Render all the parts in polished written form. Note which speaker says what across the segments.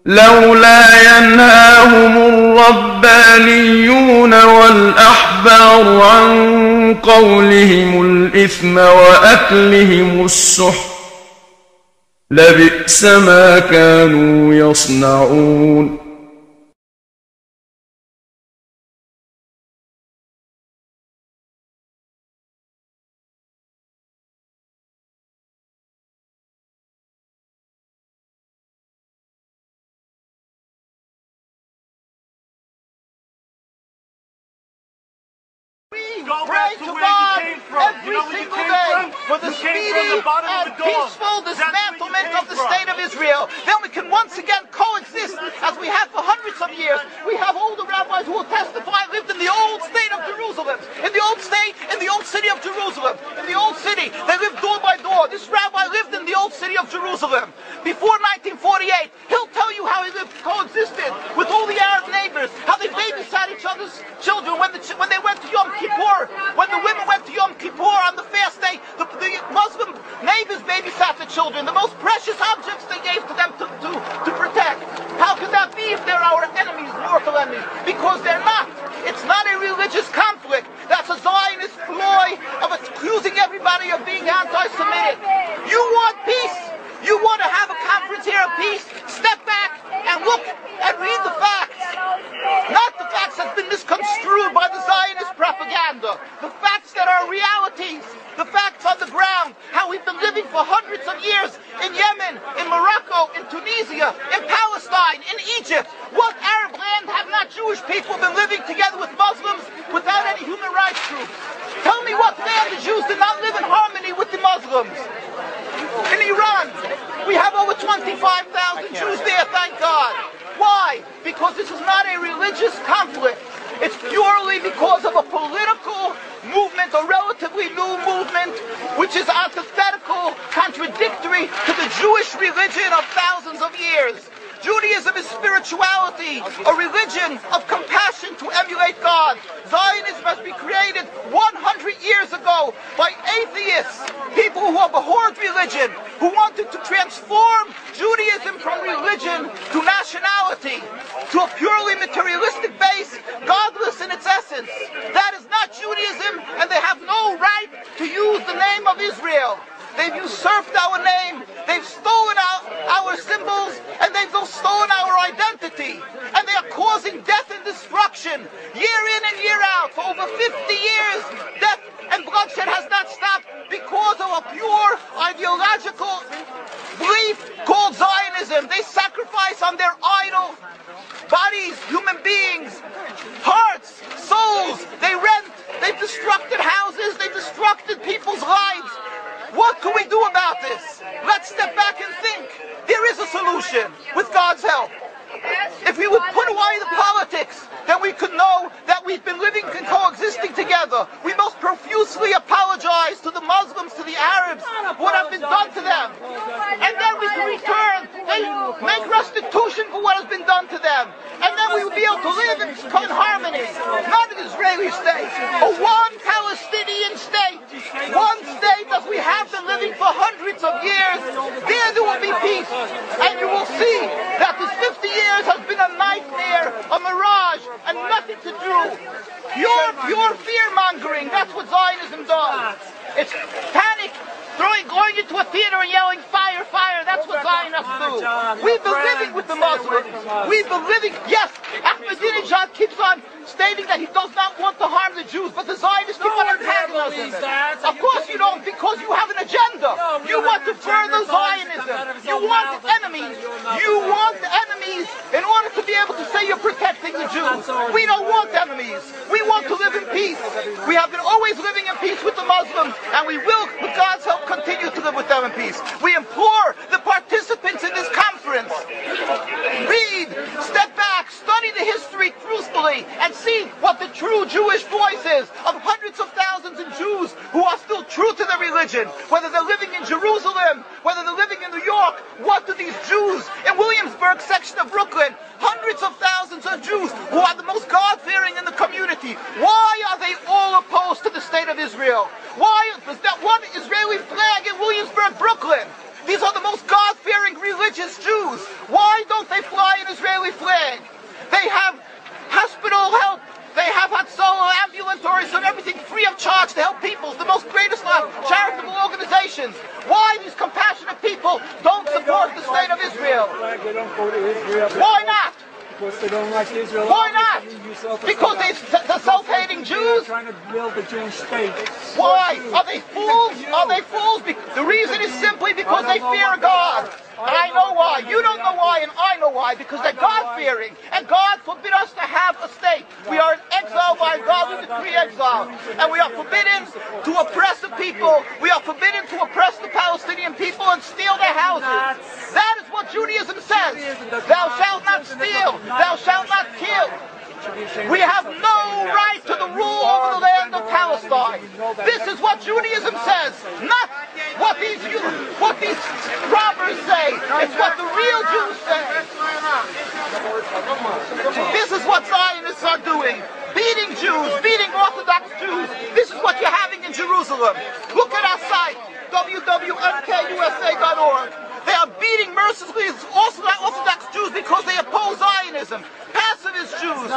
Speaker 1: لولا ينهاهم الربانيون والأحبار عن قولهم الإثم وأكلهم السحت لبئس ما كانوا يصنعون.
Speaker 2: Pray to God every single day for the speedy and peaceful dismantlement of the state of Israel. Then we can once again coexist as we have for hundreds of years. We have older rabbis who will testify lived in the old state of Jerusalem. In the old state, in the old city of Jerusalem. In the old city, they lived door by door. This rabbi lived in the old city of Jerusalem. Before 1948, he'll tell you how he lived, coexisted with all the Arab neighbors, how they babysat each other's children when they went to Yom Kippur. When the women went to Yom Kippur on the fast day, the Muslim neighbors babysat the children, the most precious objects they gave to them to protect. How could that be if they're our enemies, mortal enemies? Because they're not. It's not a religious conflict. That's a Zionist ploy of accusing everybody of being anti-Semitic. You want peace? You want to have a conference here of peace? Step back and look and read the facts. Not the facts that's been misconstrued by the Zionist propaganda. The facts that are realities. The facts on the ground. How we've been living for hundreds of years in Yemen, in Morocco, in Tunisia, in Palestine, in Egypt. What Arab land have not Jewish people been living together with Muslims without any human rights groups? Tell me what land the Jews did not live in harmony with the Muslims. In Iran, we have over 25,000 Jews there, thank God. Why? Because this is not a religious conflict. It's purely because of a political movement, a relatively new movement, which is antithetical, contradictory to the Jewish religion of thousands of years. Judaism is spirituality, a religion of compassion to emulate God. Zionism has been created 100 years ago by atheists, people who abhorred religion, who wanted to transform Judaism from religion to nationality, to a purely materialistic base, godless in its essence. That is not Judaism, and they have no right to use the name of Israel. They've usurped our name, they've stolen our symbols, and they've stolen our identity. And they are causing death and destruction, year in and year out. For over 50 years, death and bloodshed has not stopped because of a pure ideological belief called Zionism. They sacrifice on their idol bodies, human beings, hearts, souls. They rent, they've destructed houses, they've destructed people's lives. What can we do about this? Let's step back and think. There is a solution with God's help. If we would put away the politics, then we could know that we've been living and coexisting together. We most profusely apologize to the Muslims, to the Arabs, what has been done to them. And then we can return and make restitution for what has been done to them. And then we will be able to live in harmony. Not an Israeli state, a one Palestinian state. One state as we have been living for hundreds of years. There will be peace. And you will see that this 50 years has been a nightmare, a mirage, and nothing to do. Pure fear-mongering, that's what Zionism does. It's panic, going into a theater and yelling, fire, fire, that's what Zionists do. We've been living with the Muslims. We've been living, yes, Ahmadinejad keeps on stating that he does not want to harm the Jews, but the Zionists keep on antagonizing them. Of course you don't, because you have an agenda. You want to further Zionism. You want enemies. You want enemies in order to be able to say you're protecting the Jews. We don't want enemies. We want to live in peace. We have been always living in peace with the Muslims, and we will, with God's help, continue to live with them in peace. We implore the participants in this conference, read, step back, study the history truthfully, and see what the true Jewish voice is of hundreds of thousands of Jews who are still true to their religion, whether they're living in Jerusalem, whether they're living in New York. What do these Jews in Williamsburg section of Brooklyn, hundreds of thousands of Jews who are the most God-fearing in the community, why are they all opposed to the state of Israel? Why is that one Israeli flag in Williamsburg, Brooklyn? These are the most God-fearing religious Jews. Why don't they fly an Israeli flag? They have hospital help. They have Hatzolah, ambulatories, and everything free of charge to help people. It's the most greatest charitable organizations. Why these compassionate people don't support the state of Israel?
Speaker 3: They don't go to Israel.
Speaker 2: Why not?
Speaker 3: Because they don't like Israel.
Speaker 2: Why not? Because they're self-hating Jews?
Speaker 3: They're trying to build the Jewish state.
Speaker 2: Why? Are they fools? Are they fools? The reason is simply because they fear God. I know why. You don't know why, and I know why. Because they're God-fearing. And God forbid us to have a state. We are in exile by God. We decree exile. And we are forbidden to oppress the people. We are forbidden to oppress the Palestinian people and steal their houses. That is what Judaism says. Thou shalt not steal. Thou shalt not kill. We have no right to the rule over the land of Palestine. This is what Judaism says, not what these robbers say. It's what the real Jews say. This is what Zionists are doing. Beating Jews, beating Orthodox Jews. This is what you're having in Jerusalem. Look at our site, www.mkusa.org. They are beating mercilessly Orthodox Jews because they oppose Zionism. Pacifist Jews.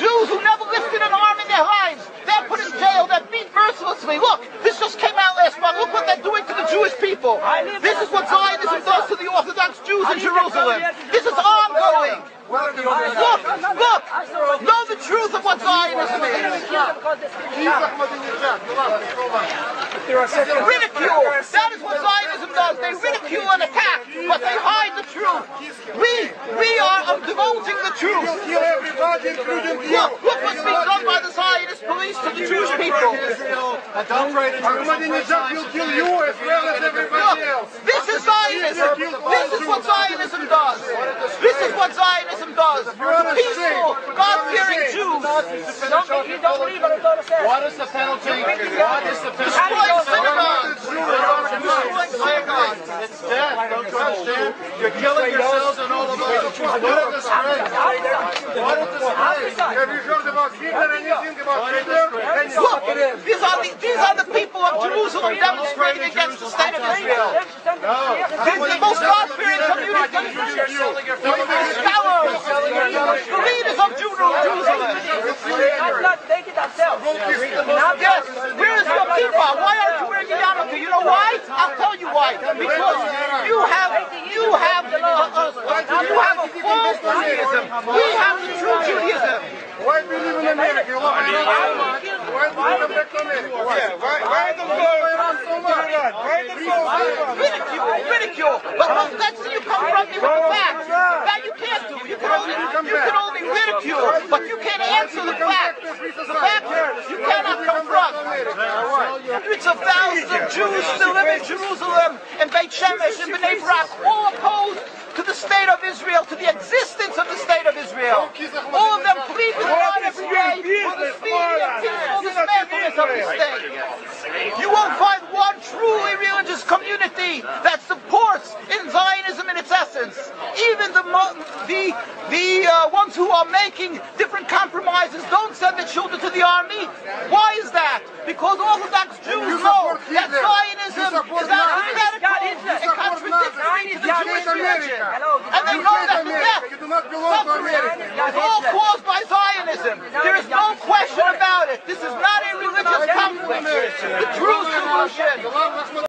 Speaker 2: Jews who never lifted an arm in their lives. They're put in jail. They're beat mercilessly. Look, this just came out last month. Look what they're doing to the Jewish people. This is what Zionism does to the Orthodox Jews in Jerusalem. This is ongoing. Look, know the truth of what Zionism is. Ridicule. That is what Zionism does. They ridicule and attack, but they hide the truth. We are divulging the truth. Look what's being done by the Zionist police to the Jewish people. This is Zionism. This is what Zionism does. This is what Zionism does. Peaceful, God-fearing Jews.
Speaker 4: What is the penalty? What is the penalty?
Speaker 2: Destroying synagogues.
Speaker 4: Destroying synagogues. It's death. Don't you understand? You're killing yourselves and all of us. What is this race? What is this race? Have you heard about Hitler? Anything about Hitler?
Speaker 2: Look, these are the people of Jerusalem demonstrating against the state of Israel. This is the most God-fearing community. Scholars, the leaders of Jerusalem. Yes, where is your kippah? Why aren't you wearing a yarmulke? You know why? I'll tell you why. Because you have a false Judaism. We have the true Judaism.
Speaker 4: Why do you live in America? You love Iran so much. Why do you come back to America? Why do you love Iran so much?
Speaker 2: Ridicule. But let's see you confront me with the facts. That you can't do. You can only ridicule, but you can't answer the facts. The facts you cannot confront. Hundreds of thousands of Jews still live in Jerusalem, in Beit Shemesh, in Bnei Brak, all opposed to the state of Israel, to the existence of the state of Israel. All of them plead with God every day for the speedy and peaceful dismantlement of the state. You won't find one truly religious community that supports in Zionism in its essence. Even the ones who are making different compromises don't send their children to the army. Why is that? Because Orthodox Jews know that Zionism is antithetical and contradictory to the Jewish religion. And they know that the death, suffering, is all caused by Zionism. There is no question about it. This is not a religious conflict. The true solution